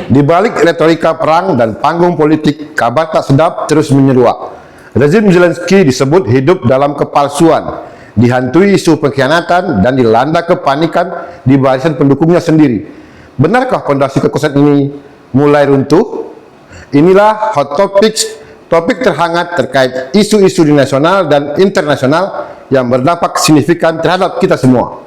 Di balik retorika perang dan panggung politik, kabar tak sedap terus menyeruak. Rezim Zelensky disebut hidup dalam kepalsuan, dihantui isu pengkhianatan dan dilanda kepanikan di barisan pendukungnya sendiri. Benarkah fondasi kekuasaan ini mulai runtuh? Inilah Hot Topics, topik terhangat terkait isu-isu di nasional dan internasional yang berdampak signifikan terhadap kita semua.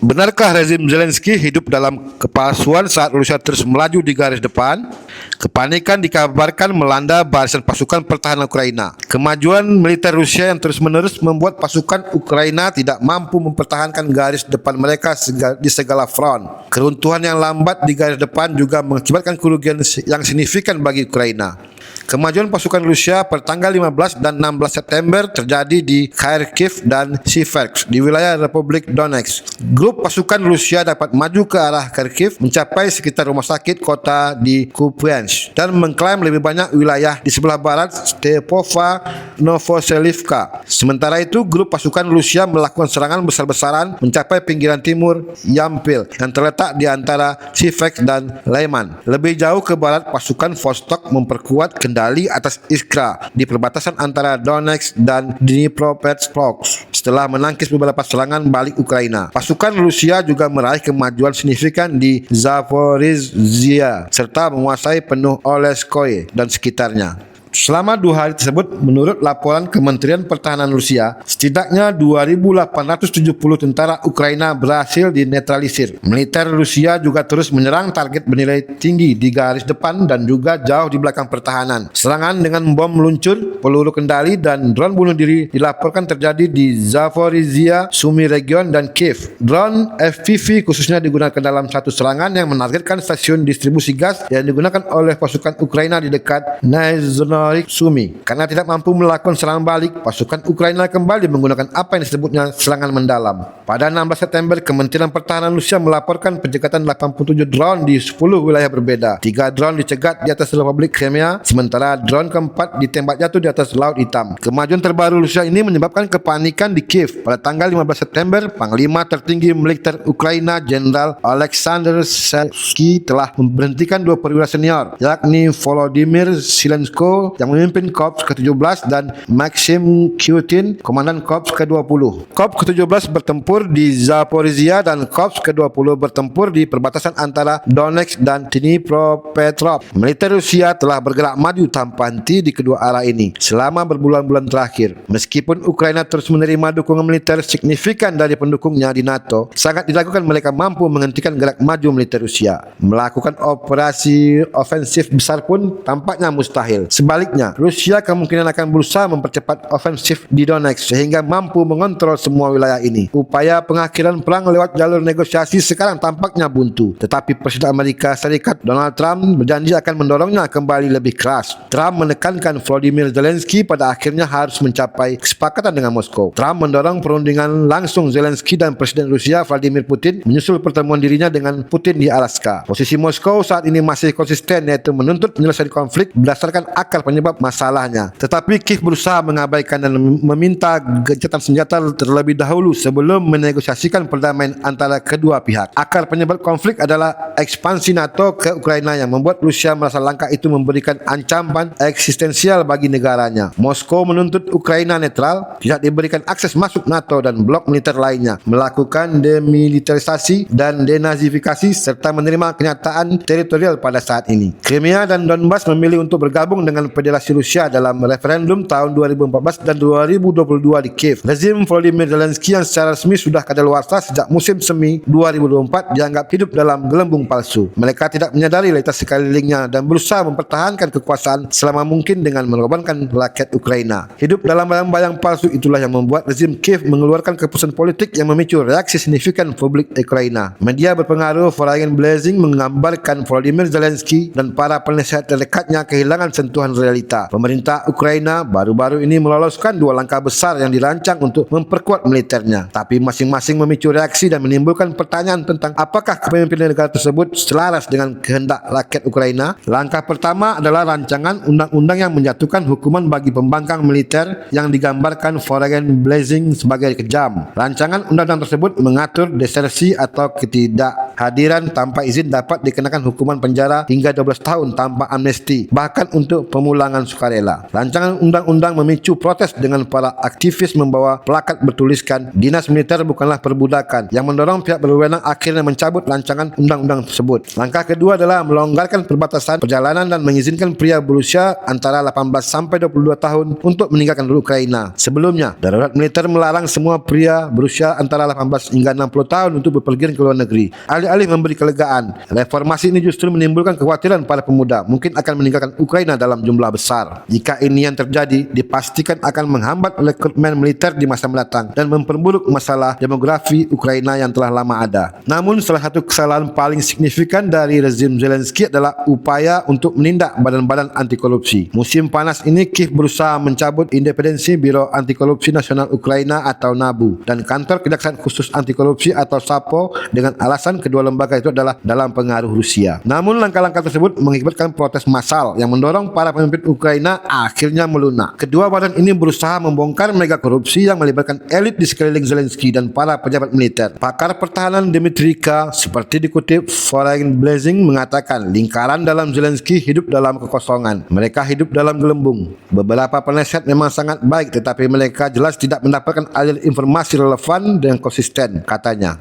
Benarkah rezim Zelensky hidup dalam kepalsuan saat Rusia terus melaju di garis depan? Kepanikan dikabarkan melanda barisan pasukan pertahanan Ukraina. Kemajuan militer Rusia yang terus-menerus membuat pasukan Ukraina tidak mampu mempertahankan garis depan mereka di segala front. Keruntuhan yang lambat di garis depan juga mengakibatkan kerugian yang signifikan bagi Ukraina. Kemajuan pasukan Rusia pertanggal 15 dan 16 September terjadi di Kharkiv dan Siversk di wilayah Republik Donetsk. Grup pasukan Rusia dapat maju ke arah Kharkiv, mencapai sekitar rumah sakit kota di Kupiansk dan mengklaim lebih banyak wilayah di sebelah barat Stepova Novoselivka. Sementara itu, grup pasukan Rusia melakukan serangan besar-besaran mencapai pinggiran timur Yampil yang terletak di antara Siversk dan Lyman. Lebih jauh ke barat, pasukan Vostok memperkuat kendali atas Iskra di perbatasan antara Donetsk dan Dnipropetrovsk setelah menangkis beberapa serangan balik Ukraina. Pasukan Rusia juga meraih kemajuan signifikan di Zaporizhzhia serta menguasai penuh Oleskoye dan sekitarnya. Selama 2 hari tersebut, menurut laporan Kementerian Pertahanan Rusia, setidaknya 2.870 tentara Ukraina berhasil dinetralisir. Militer Rusia juga terus menyerang target bernilai tinggi di garis depan dan juga jauh di belakang pertahanan. Serangan dengan bom meluncur, peluru kendali, dan drone bunuh diri dilaporkan terjadi di Zaporizhzhia, Sumy region, dan Kiev. Drone FPV khususnya digunakan dalam satu serangan yang menargetkan stasiun distribusi gas yang digunakan oleh pasukan Ukraina di dekat Naizhno Sumy. Karena tidak mampu melakukan serangan balik, pasukan Ukraina kembali menggunakan apa yang disebutnya serangan mendalam. Pada 16 September, Kementerian Pertahanan Rusia melaporkan pencekatan 87 drone di 10 wilayah berbeda. 3 drone dicegat di atas Republik Crimea, sementara drone keempat ditembak jatuh di atas Laut Hitam. Kemajuan terbaru Rusia ini menyebabkan kepanikan di Kiev. Pada tanggal 15 September, Panglima tertinggi militer Ukraina Jenderal Alexander Syrskyi telah memberhentikan 2 perwira senior, yakni Volodymyr Zelenko yang memimpin Korps ke-17 dan Maxim Kyutin, komandan Korps ke-20. Korps ke-17 bertempur di Zaporizhzhia dan Korps ke-20 bertempur di perbatasan antara Donetsk dan Dnipropetrovsk. Militer Rusia telah bergerak maju tanpa henti di kedua arah ini selama berbulan-bulan terakhir. Meskipun Ukraina terus menerima dukungan militer signifikan dari pendukungnya di NATO, sangat dilakukan mereka mampu menghentikan gerak maju militer Rusia. Melakukan operasi ofensif besar pun tampaknya mustahil. Sebaliknya, Rusia kemungkinan akan berusaha mempercepat ofensif di Donetsk sehingga mampu mengontrol semua wilayah ini. Upaya pengakhiran perang lewat jalur negosiasi sekarang tampaknya buntu. Tetapi Presiden Amerika Serikat Donald Trump berjanji akan mendorongnya kembali lebih keras. Trump menekankan Volodymyr Zelensky pada akhirnya harus mencapai kesepakatan dengan Moskow. Trump mendorong perundingan langsung Zelensky dan Presiden Rusia Vladimir Putin menyusul pertemuan dirinya dengan Putin di Alaska. Posisi Moskow saat ini masih konsisten, yaitu menuntut penyelesaian konflik berdasarkan akar penyebab masalahnya. Tetapi Kiev berusaha mengabaikan dan meminta gencatan senjata terlebih dahulu sebelum menegosiasikan perdamaian antara kedua pihak. Akar penyebab konflik adalah ekspansi NATO ke Ukraina yang membuat Rusia merasa langkah itu memberikan ancaman eksistensial bagi negaranya. Moskow menuntut Ukraina netral, tidak diberikan akses masuk NATO dan blok militer lainnya, melakukan demilitarisasi dan denazifikasi serta menerima kenyataan teritorial pada saat ini. Crimea dan Donbas memilih untuk bergabung dengan Federasi Rusia dalam referendum tahun 2014 dan 2022 di Kiev. Rezim Volodymyr Zelensky yang secara resmi sudah kadaluarsa sejak musim semi 2024 dianggap hidup dalam gelembung palsu. Mereka tidak menyadari realitas sekelilingnya dan berusaha mempertahankan kekuasaan selama mungkin dengan mengorbankan rakyat Ukraina. Hidup dalam bayang-bayang palsu itulah yang membuat rezim Kiev mengeluarkan keputusan politik yang memicu reaksi signifikan publik Ukraina. Media berpengaruh Foreign Blazing menggambarkan Volodymyr Zelensky dan para penasihat terdekatnya kehilangan sentuhan realita. Pemerintah Ukraina baru-baru ini meloloskan 2 langkah besar yang dirancang untuk memperkuat militernya, tapi masing-masing memicu reaksi dan menimbulkan pertanyaan tentang apakah kepemimpinan negara tersebut selaras dengan kehendak rakyat Ukraina. Langkah pertama adalah rancangan undang-undang yang menjatuhkan hukuman bagi pembangkang militer yang digambarkan foreign blazing sebagai kejam. Rancangan undang-undang tersebut mengatur desersi atau ketidakhadiran tanpa izin dapat dikenakan hukuman penjara hingga 12 tahun tanpa amnesti, bahkan untuk pemulangan sukarela. Rancangan undang-undang memicu protes dengan para aktivis membawa plakat bertuliskan "Dinas militer bukanlah perbudakan", yang mendorong pihak berwenang akhirnya mencabut rancangan undang-undang tersebut. Langkah kedua adalah melonggarkan perbatasan perjalanan dan mengizinkan pria berusia antara 18 sampai 22 tahun untuk meninggalkan Ukraina. Sebelumnya, darurat militer melarang semua pria berusia antara 18 hingga 60 tahun untuk berpergian ke luar negeri. Alih-alih memberi kelegaan, reformasi ini justru menimbulkan kekhawatiran para pemuda mungkin akan meninggalkan Ukraina dalam jumlah besar. Jika ini yang terjadi, dipastikan akan menghambat rekrutmen militer di masa mendatang dan memperburuk masalah demografi Ukraina yang telah lama ada. Namun, salah satu kesalahan paling signifikan dari rezim Zelensky adalah upaya untuk menindak badan-badan anti korupsi. Musim panas ini Kiev berusaha mencabut independensi Biro Anti Korupsi Nasional Ukraina atau NABU dan kantor Kejaksaan Khusus Anti Korupsi atau SAPO dengan alasan kedua lembaga itu adalah dalam pengaruh Rusia. Namun langkah-langkah tersebut mengakibatkan protes massal yang mendorong para pemimpin Ukraina akhirnya melunak. Kedua badan ini berusaha membongkar mega korupsi yang melibatkan elit di sekeliling Zelensky dan para pejabat militer. Pakar pertahanan Dmitrika seperti dikutip Foreign Blazing mengatakan lingkaran dalam Zelensky hidup dalam kekosongan. Mereka hidup dalam gelembung. Beberapa penasihat memang sangat baik, tetapi mereka jelas tidak mendapatkan aliran informasi relevan dan konsisten, katanya.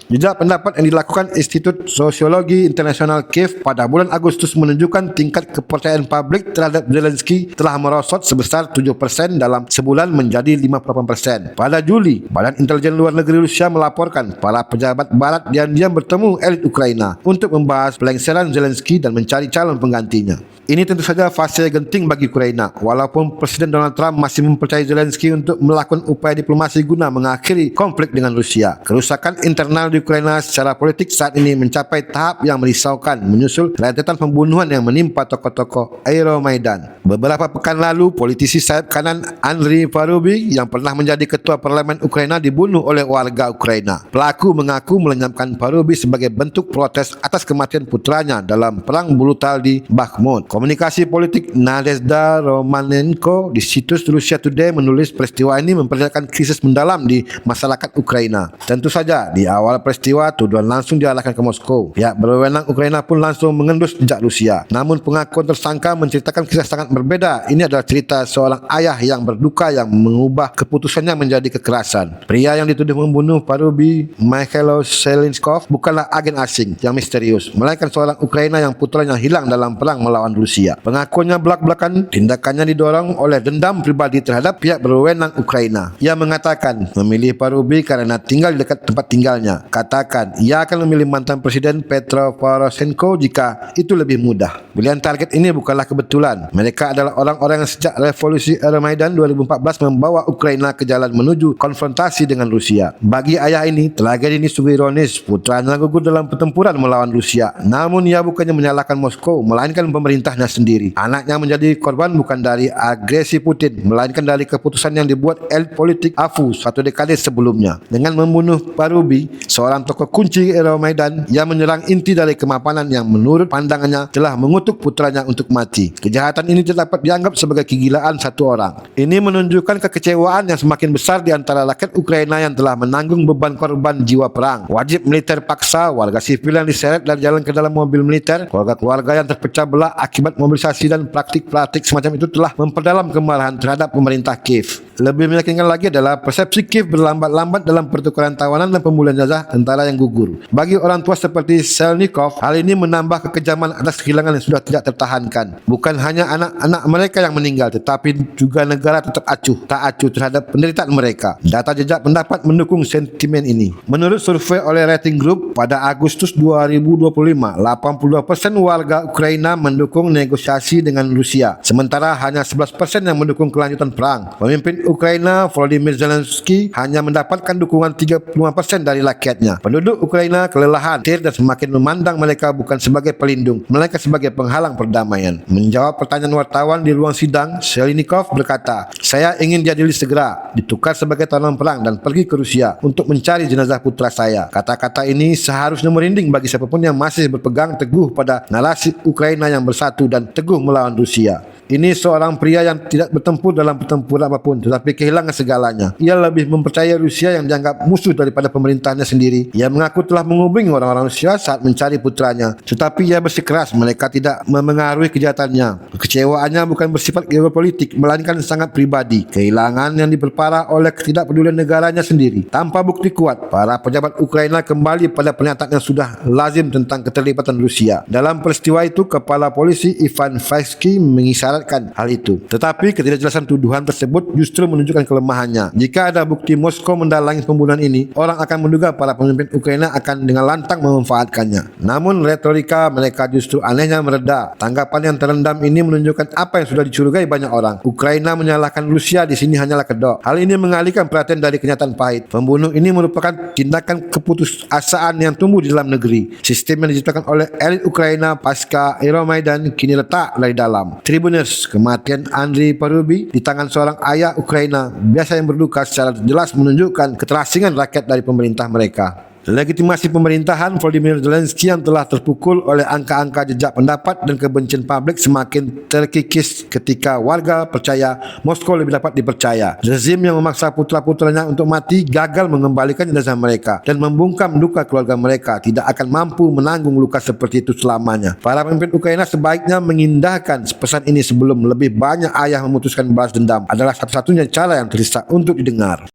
Jejak pendapat yang dilakukan Institut Sosiologi Internasional Kiev pada bulan Agustus menunjukkan tingkat kepercayaan publik terhadap Zelensky telah merosot sebesar 7% dalam sebulan menjadi 58%. Pada Juli, Badan Intelijen Luar Negeri Rusia melaporkan para pejabat barat diam-diam bertemu elit Ukraina untuk membahas pelengseran Zelensky dan mencari calon penggantinya. Ini tentu saja fase genting bagi Ukraina. Walaupun Presiden Donald Trump masih mempercayai Zelensky untuk melakukan upaya diplomasi guna mengakhiri konflik dengan Rusia. Kerusakan internal di Ukraina secara politik saat ini mencapai tahap yang merisaukan menyusul rentetan pembunuhan yang menimpa tokoh-tokoh Euromaidan. Beberapa pekan lalu, politisi sayap kanan Andriy Parubiy yang pernah menjadi ketua parlemen Ukraina dibunuh oleh warga Ukraina. Pelaku mengaku melenyapkan Parubiy sebagai bentuk protes atas kematian putranya dalam perang brutal di Bakhmut. Komunikasi politik Nadezhda Romanenko di situs Russia Today menulis peristiwa ini memperlihatkan krisis mendalam di masyarakat Ukraina. Tentu saja, di awal peristiwa tuduhan langsung diarahkan ke Moskow. Pihak berwenang Ukraina pun langsung mengendus jejak Rusia. Namun pengakuan tersangka menceritakan kisah sangat berbeda. Ini adalah cerita seorang ayah yang berduka yang mengubah keputusannya menjadi kekerasan. Pria yang dituduh membunuh Parubiy, Mikhailo Selinskov, bukanlah agen asing yang misterius, melainkan seorang Ukraina yang putranya hilang dalam perang melawan Rusia. Pengakuannya belak-belakan, tindakannya didorong oleh dendam pribadi terhadap pihak berwenang Ukraina. Ia mengatakan memilih Parubiy karena tinggal di dekat tempat tinggalnya. Katakan ia akan memilih mantan Presiden Petro Poroshenko jika itu lebih mudah. Pilihan target ini bukanlah kebetulan. Mereka adalah orang-orang yang sejak revolusi Euromaidan 2014 membawa Ukraina ke jalan menuju konfrontasi dengan Rusia. Bagi ayah ini, tragedi ini sungguh ironis. Putranya gugur dalam pertempuran melawan Rusia. Namun ia bukannya menyalahkan Moskow, melainkan pemerintahnya sendiri. Anaknya menjadi korban bukan dari agresi Putin, melainkan dari keputusan yang dibuat elit politik AFU satu dekade sebelumnya. Dengan membunuh Parubiy, seorang tokoh kunci Euromaidan, ia menyerang inti dari kemapanan yang menurut pandangannya telah mengutuk putranya untuk mati. Kejahatan ini tidak dapat dianggap sebagai kegilaan satu orang. Ini menunjukkan kekecewaan yang semakin besar di antara rakyat Ukraina yang telah menanggung beban korban jiwa perang. Wajib militer paksa, warga sipil yang diseret dan jalan ke dalam mobil militer, keluarga-keluarga yang terpecah belah akibat mobilisasi dan praktik-praktik semacam itu telah memperdalam kemarahan terhadap pemerintah Kiev. Lebih meyakinkan lagi adalah persepsi Kiev berlambat-lambat dalam pertukaran tawanan dan pemulihan jajah tentara yang gugur. Bagi orang tua seperti Selnikov, hal ini menambah kekejaman atas kehilangan yang sudah tidak tertahankan. Bukan hanya anak-anak mereka yang meninggal, tetapi juga negara tetap tak acuh terhadap penderitaan mereka. Data jejak pendapat mendukung sentimen ini. Menurut survei oleh Rating Group, pada Agustus 2025, 82% warga Ukraina mendukung negosiasi dengan Rusia, sementara hanya 11% yang mendukung kelanjutan perang. Pemimpin Ukraina Volodymyr Zelensky hanya mendapatkan dukungan 35% dari rakyatnya. sebaliknya. Penduduk Ukraina kelelahan dan semakin memandang mereka bukan sebagai pelindung, melainkan sebagai penghalang perdamaian. Menjawab pertanyaan wartawan di ruang sidang, Selinikov berkata, "Saya ingin diadili segera, ditukar sebagai tawanan perang dan pergi ke Rusia untuk mencari jenazah putra saya." Kata-kata ini seharusnya merinding bagi siapapun yang masih berpegang teguh pada narasi Ukraina yang bersatu dan teguh melawan Rusia. Ini seorang pria yang tidak bertempur dalam pertempuran apapun, tetapi kehilangan segalanya. Ia lebih mempercayai Rusia yang dianggap musuh daripada pemerintahnya sendiri. Ia mengaku telah mengubungi orang-orang Rusia saat mencari putranya, tetapi ia bersikeras mereka tidak memengaruhi kejahatannya. Kekecewaannya bukan bersifat geopolitik, melainkan sangat pribadi. Kehilangan yang diperparah oleh ketidakpedulian negaranya sendiri. Tanpa bukti kuat, para pejabat Ukraina kembali pada pernyataan yang sudah lazim tentang keterlibatan Rusia. Dalam peristiwa itu, Kepala Polisi Ivan Faisky mengisyaratkan hal itu. Tetapi ketidakjelasan tuduhan tersebut justru menunjukkan kelemahannya. Jika ada bukti Moskow mendalangi pembunuhan ini, orang akan menduga para pemimpin Ukraina akan dengan lantang memanfaatkannya. Namun retorika mereka justru anehnya mereda. Tanggapan yang terendam ini menunjukkan apa yang sudah dicurigai banyak orang. Ukraina menyalahkan Rusia di sini hanyalah kedok. Hal ini mengalihkan perhatian dari kenyataan pahit. Pembunuh ini merupakan tindakan keputusasaan yang tumbuh di dalam negeri. Sistem yang diciptakan oleh elit Ukraina pasca Euromaidan kini letak dari dalam. Tribuners, kematian Andriy Parubi di tangan seorang ayah Ukraina biasa yang berduka secara jelas menunjukkan keterasingan rakyat dari pemerintah mereka. Legitimasi pemerintahan Volodymyr Zelensky yang telah terpukul oleh angka-angka jejak pendapat dan kebencian publik semakin terkikis ketika warga percaya Moskow lebih dapat dipercaya. Rezim yang memaksa putra-putranya untuk mati gagal mengembalikan jenazah mereka dan membungkam duka keluarga mereka tidak akan mampu menanggung luka seperti itu selamanya. Para pemimpin Ukraina sebaiknya mengindahkan pesan ini sebelum lebih banyak ayah memutuskan balas dendam. Adalah satu-satunya cara yang tersisa untuk didengar.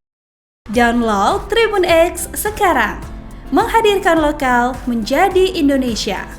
Download Tribun X sekarang. Menghadirkan lokal menjadi Indonesia.